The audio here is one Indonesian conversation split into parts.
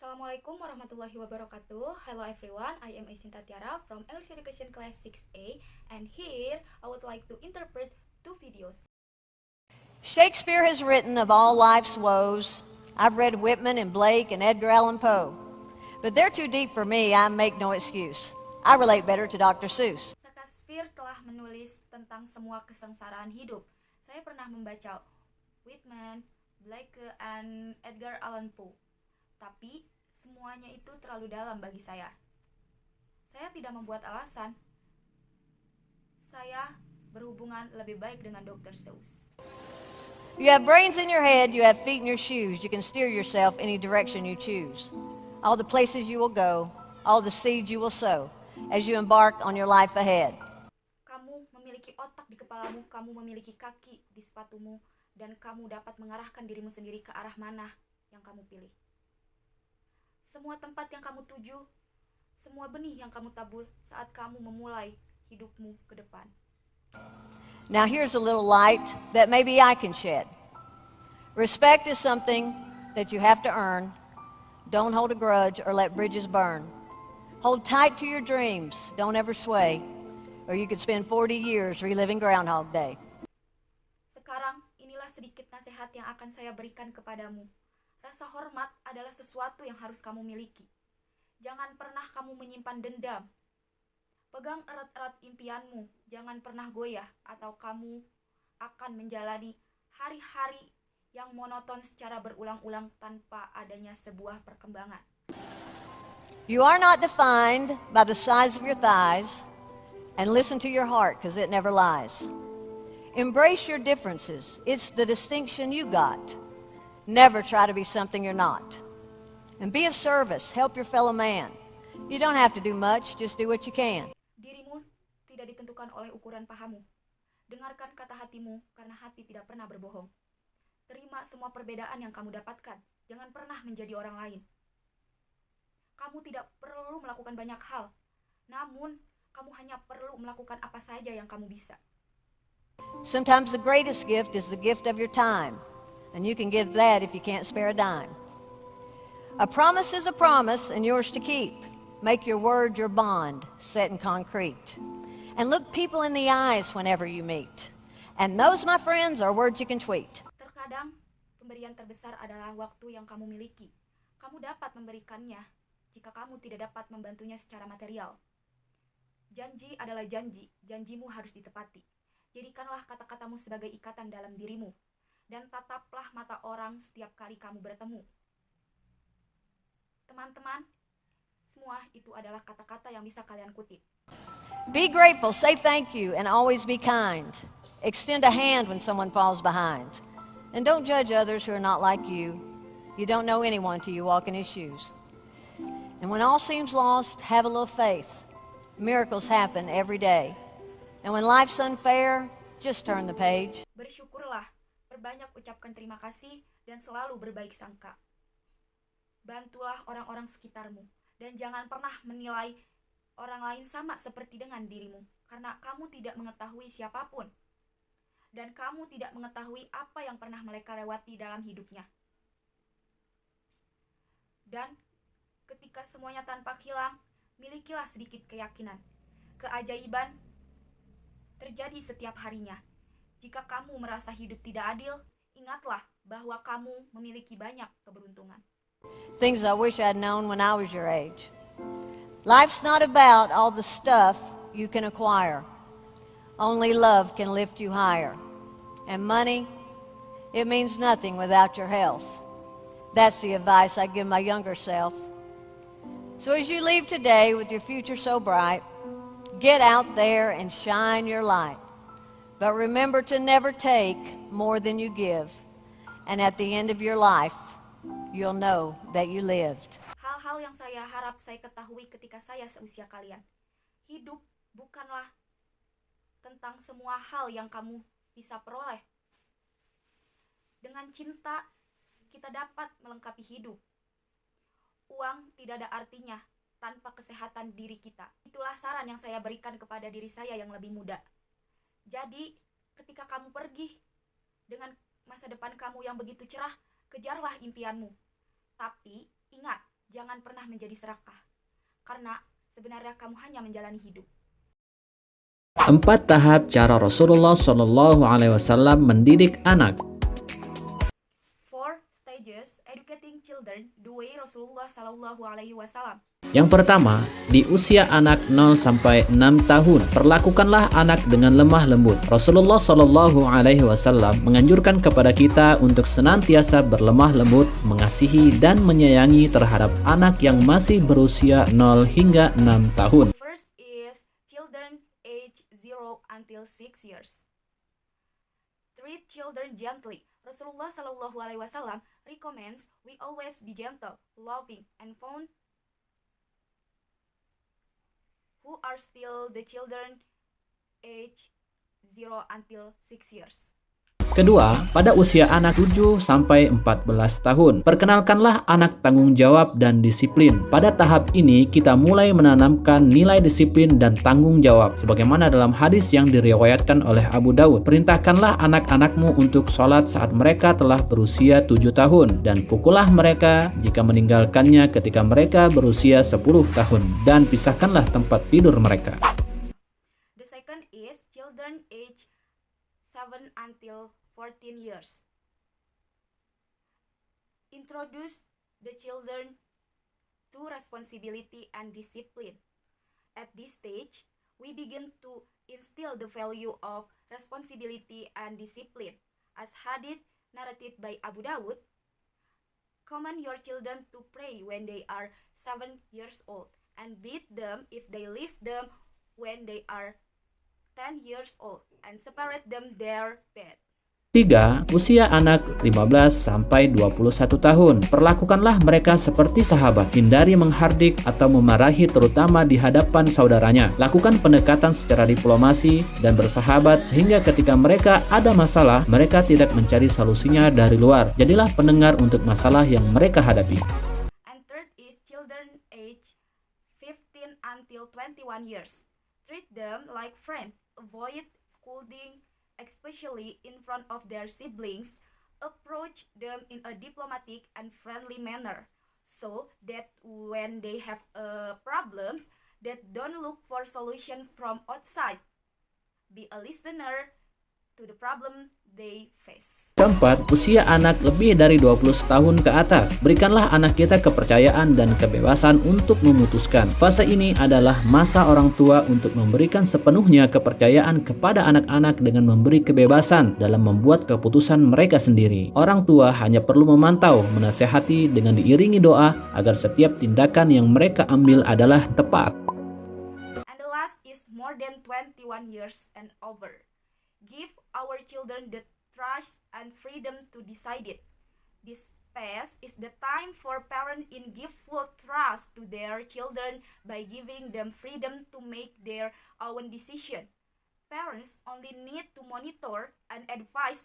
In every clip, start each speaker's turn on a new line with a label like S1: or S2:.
S1: Assalamualaikum warahmatullahi wabarakatuh. Hello everyone, I am Asinta Tiara from English Education Class 6A, and here I would like to interpret two videos.
S2: Shakespeare has written of all life's woes. I've read Whitman and Blake and Edgar Allan Poe. But they're too deep for me, I make no excuse. I relate better to Dr. Seuss.
S1: Shakespeare telah menulis tentang semua kesengsaraan hidup. Saya pernah membaca Whitman, Blake, and Edgar Allan Poe. Tapi semuanya itu terlalu dalam bagi saya. Saya tidak membuat alasan. Saya berhubungan lebih baik dengan Dr. Seuss.
S2: You have brains in your head, you have feet in your shoes. You can steer yourself any direction you choose. All the places you will go, all the seeds you will sow as you embark on your life ahead.
S1: Kamu memiliki otak di kepalamu, kamu memiliki kaki di sepatumu, dan kamu dapat mengarahkan dirimu sendiri ke arah mana yang kamu pilih. Semua tempat yang kamu tuju, semua benih yang kamu tabur saat kamu memulai hidupmu ke depan.
S2: Now here's a little light that maybe I can shed. Respect is something that you have to earn. Don't hold a grudge or let bridges burn. Hold tight to your dreams. Don't ever sway, or you could spend 40 years reliving Groundhog Day.
S1: Sekarang inilah sedikit nasihat yang akan saya berikan kepadamu. Rasa hormat adalah sesuatu yang harus kamu miliki. Jangan pernah kamu menyimpan dendam. Pegang erat-erat impianmu, jangan pernah goyah atau kamu akan menjalani hari-hari yang monoton secara berulang-ulang tanpa adanya sebuah perkembangan.
S2: You are not defined by the size of your thighs, and listen to your heart because it never lies. Embrace your differences. It's the distinction you got. Never try to be something you're not. And be of service. Help your fellow man. You don't have to do much, just do what you can.
S1: Dirimu tidak ditentukan oleh ukuran pahamu. Dengarkan kata hatimu, karena hati tidak pernah berbohong. Terima semua perbedaan yang kamu dapatkan. Jangan pernah menjadi orang lain. Kamu tidak perlu melakukan banyak hal. Namun, kamu hanya perlu melakukan apa saja yang kamu bisa.
S2: Sometimes the greatest gift is the gift of your time. And you can give that if you can't spare a dime. A promise is a promise and yours to keep. Make your word your bond, set in concrete. And look people in the eyes whenever you meet. And those, my friends, are words you can tweet.
S1: Terkadang, pemberian terbesar adalah waktu yang kamu miliki. Kamu dapat memberikannya jika kamu tidak dapat membantunya secara material. Janji adalah janji, janjimu harus ditepati. Jadikanlah kata-katamu sebagai ikatan dalam dirimu. Dan tataplah mata orang setiap kali kamu bertemu. Teman-teman, semua itu adalah kata-kata yang bisa kalian kutip.
S2: Be grateful, say thank you, and always be kind. Extend a hand when someone falls behind. And don't judge others who are not like you. You don't know anyone till you walk in his shoes. And when all seems lost, have a little faith. Miracles happen every day. And when life's unfair, just turn the page.
S1: Bersyukurlah, berbanyak ucapkan terima kasih, dan selalu berbaik sangka. Bantulah orang-orang sekitarmu, dan jangan pernah menilai orang lain sama seperti dengan dirimu, karena kamu tidak mengetahui siapapun, dan kamu tidak mengetahui apa yang pernah mereka lewati dalam hidupnya. Dan ketika semuanya tanpa hilang, milikilah sedikit keyakinan. Keajaiban terjadi setiap harinya. Jika kamu merasa hidup tidak adil, ingatlah bahwa kamu memiliki banyak keberuntungan.
S2: Things I wish I'd known when I was your age. Life's not about all the stuff you can acquire. Only love can lift you higher. And money, it means nothing without your health. That's the advice I give my younger self. So as you leave today with your future so bright, get out there and shine your light. But remember to never take more than you give. And at the end of your life, you'll know that you lived.
S1: Hal-hal yang saya harap saya ketahui ketika saya seusia kalian. Hidup bukanlah tentang semua hal yang kamu bisa peroleh. Dengan cinta, kita dapat melengkapi hidup. Uang tidak ada artinya tanpa kesehatan diri kita. Itulah saran yang saya berikan kepada diri saya yang lebih muda. Jadi, ketika kamu pergi dengan masa depan kamu yang begitu cerah, kejarlah impianmu. Tapi, ingat, Jangan pernah menjadi serakah, karena sebenarnya kamu hanya menjalani hidup.
S3: 4 tahap cara Rasulullah Shallallahu Alaihi Wasallam mendidik anak.
S1: 4 stages educating children the way Rasulullah Sallallahu Alaihi Wasallam.
S3: Yang pertama, di usia anak 0 sampai 6 tahun, perlakukanlah anak dengan lemah lembut. Rasulullah Shallallahu Alaihi Wasallam menganjurkan kepada kita untuk senantiasa berlemah lembut, mengasihi dan menyayangi terhadap anak yang masih berusia 0 hingga 6 tahun.
S1: First is children age 0 until 6 years. Treat children gently. Rasulullah Sallallahu Alaihi Wasallam recommends we always be gentle, loving, and fond who are still the children age 0 until 6 years.
S3: Kedua, pada usia anak 7 sampai 14 tahun, perkenalkanlah anak tanggung jawab dan disiplin. Pada tahap ini, kita mulai menanamkan nilai disiplin dan tanggung jawab. Sebagaimana dalam hadis yang diriwayatkan oleh Abu Daud, perintahkanlah anak-anakmu untuk sholat saat mereka telah berusia 7 tahun, dan pukullah mereka jika meninggalkannya ketika mereka berusia 10 tahun, dan pisahkanlah tempat tidur mereka.
S1: The second is children age 7 until 14 years. Introduce the children to responsibility and discipline. At this stage, we begin to instill the value of responsibility and discipline. As hadith narrated by Abu Dawud, command your children to pray when they are 7 years old, and beat them if they leave them when they are 10 years old, and separate them their bed.
S3: 3. Usia anak 15 sampai 21 tahun. Perlakukanlah mereka seperti sahabat. Hindari menghardik atau memarahi terutama di hadapan saudaranya. Lakukan pendekatan secara diplomasi dan bersahabat sehingga ketika mereka ada masalah, mereka tidak mencari solusinya dari luar. Jadilah pendengar untuk masalah yang mereka hadapi.
S1: And third is children age 15 until 21 years. Treat them like friends. Avoid scolding, especially in front of their siblings. Approach them in a diplomatic and friendly manner, so that when they have problems, that don't look for solution from outside. Be a listener to the problem they face.
S3: Keempat, usia anak lebih dari 20 tahun ke atas. Berikanlah anak kita kepercayaan dan kebebasan untuk memutuskan. Fase ini adalah masa orang tua untuk memberikan sepenuhnya kepercayaan kepada anak-anak dengan memberi kebebasan dalam membuat keputusan mereka sendiri. Orang tua hanya perlu memantau, menasehati dengan diiringi doa agar setiap tindakan yang mereka ambil adalah tepat.
S1: And the last is more than 21 years and over. Give our children the trust and freedom to decide it. This phase is the time for parents in give full trust to their children by giving them freedom to make their own decision. Parents only need to monitor and advise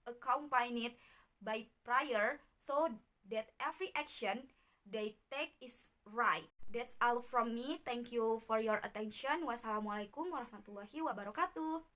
S1: accompanied by prayer so that every action they take is right. That's all from me. Thank you for your attention. Wassalamualaikum warahmatullahi wabarakatuh.